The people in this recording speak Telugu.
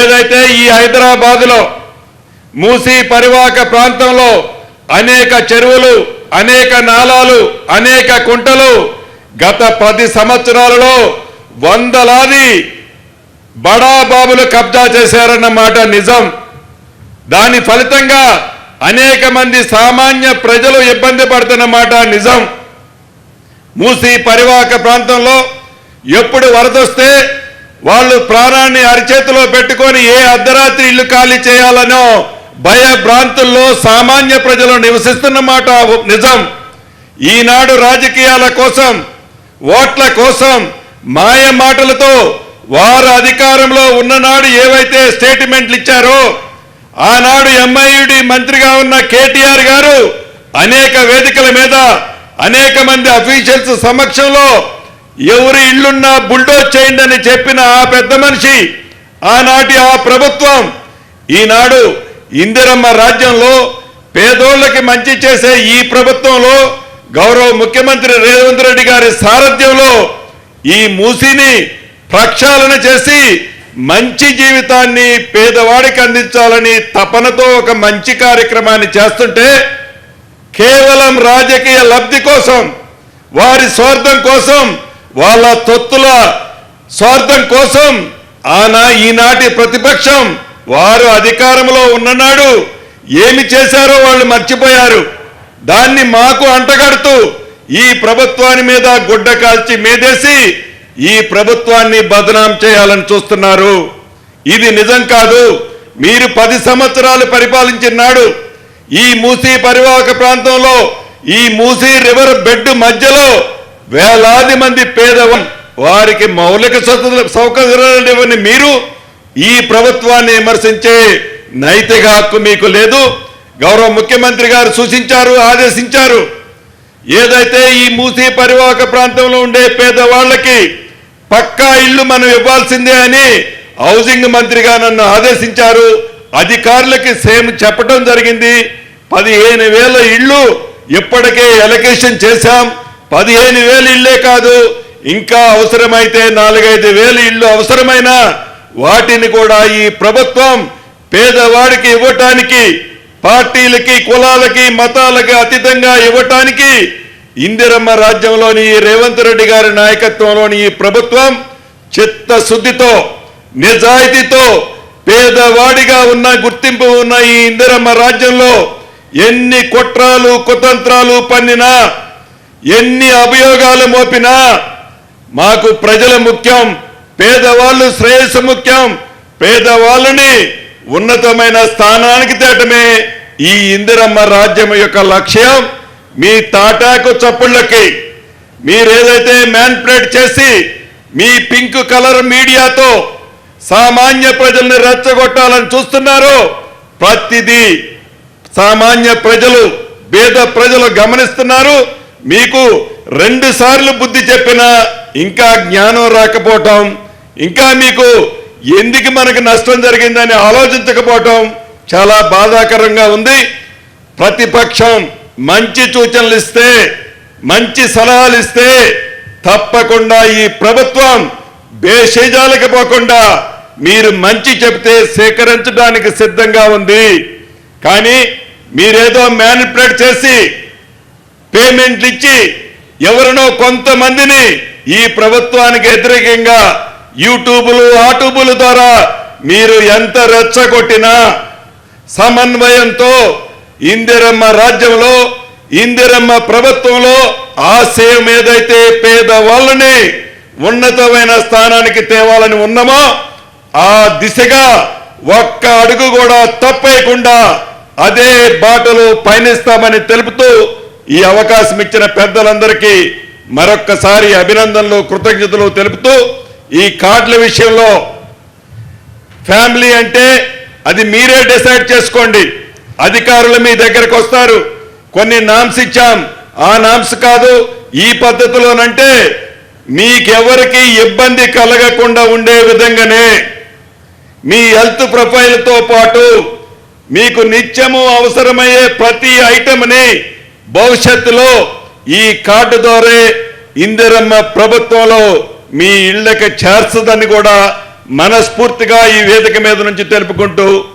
ఏదైతే ఈ హైదరాబాదులో మూసీ పరివాహక ప్రాంతంలో అనేక చెరువులు, అనేక నాలాలు, అనేక కుంటలు గత 10 సంవత్సరాలలో వందలాది బడాబాబులు కబ్జా చేశారన్న మాట నిజం. దాని ఫలితంగా అనేక మంది సామాన్య ప్రజలు ఇబ్బంది పడుతున్న మాట నిజం. మూసీ పరివాహక ప్రాంతంలో ఎప్పుడు వరదొస్తే వాళ్ళు ప్రాణాన్ని అరిచేతిలో పెట్టుకొని ఏ అర్ధరాత్రి ఇల్లు ఖాళీ చేయాలనో భయభ్రాంతుల్లో సామాన్య ప్రజలు నివసిస్తున్న మాట నిజం. ఈనాడు రాజకీయాల కోసం, ఓట్ల కోసం మాయ మాటలతో వారు అధికారంలో ఉన్ననాడు ఏవైతే స్టేట్మెంట్లు ఇచ్చారో ఆనాడు ఎంఐయుడి మంత్రిగా ఉన్న కేటీఆర్ గారు అనేక వేదికల మీద అనేక మంది అఫీషియల్స్ సమక్షంలో ఎవరి ఇళ్లున్నా బుల్డోజ్ చేయండి అని చెప్పిన ఆ పెద్ద మనిషి, ఆనాటి ఆ ప్రభుత్వం ఈనాడు ఇందిరమ్మ రాజ్యంలో పేదోళ్ళకి మంచి చేసే ఈ ప్రభుత్వంలో గౌరవ ముఖ్యమంత్రి రేవంత్ రెడ్డి గారి సారథ్యంలో ఈ మూసీని ప్రక్షాళన చేసి మంచి జీవితాన్ని పేదవాడికి అందించాలని తపనతో ఒక మంచి కార్యక్రమాన్ని చేస్తుంటే కేవలం రాజకీయ లబ్ధి కోసం, వారి స్వార్థం కోసం, వాళ్ళ తొత్తుల స్వార్థం కోసం ఈనాటి ప్రతిపక్షం వారు అధికారంలో ఉన్ననాడు ఏమి చేశారో వాళ్ళు మర్చిపోయారు. దాన్ని మాకు అంటగడుతూ ఈ ప్రభుత్వాన్ని మీద గుడ్డ కాల్చి మీదేసి ఈ ప్రభుత్వాన్ని బదనాం చేయాలని చూస్తున్నారు. ఇది నిజం కాదు. మీరు 10 సంవత్సరాలు పరిపాలించిన నాడు ఈ మూసీ పరివాహక ప్రాంతంలో ఈ మూసీ రివర్ బెడ్ మధ్యలో వేలాది మంది పేదవారు వారికి మౌలిక సౌకర్యాలు ఇవ్వని మీరు ఈ ప్రభుత్వాన్ని విమర్శించే నైతిక హక్కు మీకు లేదు. గౌరవ ముఖ్యమంత్రి గారు సూచించారు, ఆదేశించారు. ఏదైతే ఈ మూసీ పరివాహక ప్రాంతంలో ఉండే పేదవాళ్ళకి పక్కా ఇల్లు మనం ఇవ్వాల్సిందే అని హౌసింగ్ మంత్రిగా నన్ను ఆదేశించారు. అధికారులకి సేమ్ చెప్పడం జరిగింది. 15,000 ఇళ్ళు ఇప్పటికే ఎలకేషన్ చేశాం. 15,000 ఇళ్లే కాదు, ఇంకా అవసరమైతే 4-5 ఇళ్ళు అవసరమైన వాటిని కూడా ఈ ప్రభుత్వం పేదవాడికి ఇవ్వటానికి, పార్టీలకి, కులాలకి, మతాలకి అతీతంగా ఇవ్వటానికి ఇందిరమ్మ రాజ్యంలోని రేవంత్ రెడ్డి గారి నాయకత్వంలోని ఈ ప్రభుత్వం చిత్తశుద్ధితో, నిజాయితీతో పేదవాడిగా ఉన్న గుర్తింపు ఉన్న ఈ ఇందిరమ్మ రాజ్యంలో ఎన్ని కుట్రాలు కుతంత్రాలు పన్నినా, ఎన్ని అభియోగాలు మోపినా మాకు ప్రజల ముఖ్యం, పేదవాళ్ళు శ్రేయస్సు ముఖ్యం. పేదవాళ్ళని ఉన్నతమైన స్థానానికి తేటమే ఈ ఇందిరమ్మ రాజ్యం యొక్క లక్ష్యం. మీ తాటాకు చప్పుళ్ళకి మీరేదైతే మ్యాన్ప్లేట్ చేసి మీ పింక్ కలర్ మీడియాతో సామాన్య ప్రజల్ని రెచ్చగొట్టాలని చూస్తున్నారో ప్రతిదీ సామాన్య ప్రజలు, పేద ప్రజలు గమనిస్తున్నారు. మీకు 2 సార్లు బుద్ధి చెప్పినా ఇంకా జ్ఞానం రాకపోవటం, ఇంకా మీకు ఎందుకు మనకు నష్టం జరిగిందని ఆలోచించకపోవటం చాలా బాధాకరంగా ఉంది. ప్రతిపక్షం మంచి సూచనలు ఇస్తే, మంచి సలహాలు ఇస్తే తప్పకుండా ఈ ప్రభుత్వం బేషజాలకు పోకుండా మీరు మంచి చెప్తే సేకరించడానికి సిద్ధంగా ఉంది. కానీ మీరేదో మ్యానిపులేట్ చేసి పేమెంట్లు ఇచ్చి ఎవరినో కొంతమందిని ఈ ప్రభుత్వానికి వ్యతిరేకంగా యూట్యూబులు, ఆటూబుల ద్వారా మీరు ఎంత రెచ్చగొట్టినా సమన్వయంతో ఇందిరమ్మ రాజ్యంలో, ఇందిరమ్మ ప్రభుత్వంలో ఆశయం ఏదైతే పేదవాళ్ళని ఉన్నతమైన స్థానానికి తేవాలని ఉన్నామో ఆ దిశగా ఒక్క అడుగు కూడా తప్పేయకుండా అదే బాటలో పయనిస్తామని తెలుపుతూ ఈ అవకాశం ఇచ్చిన పెద్దలందరికీ మరొక్కసారి అభినందనలు, కృతజ్ఞతలు తెలుపుతూ ఈ కార్డుల విషయంలో ఫ్యామిలీ అంటే అది మీరే డిసైడ్ చేసుకోండి. అధికారులు మీ దగ్గరకు వస్తారు, కొన్ని నామ్స్ ఇచ్చాం, ఆ నామ్స్ కాదు ఈ పద్ధతిలోనంటే మీకెవరికి ఇబ్బంది కలగకుండా ఉండే విధంగానే మీ హెల్త్ ప్రొఫైల్తో పాటు మీకు నిత్యము అవసరమయ్యే ప్రతి ఐటమ్ని భవిష్యత్తులో ఈ కార్డు ద్వారా ఇందిరమ్మ ప్రభుత్వంలో మీ ఇళ్లకు చేర్చదని కూడా మనస్ఫూర్తిగా ఈ వేదిక మీద నుంచి తెలుపుకుంటూ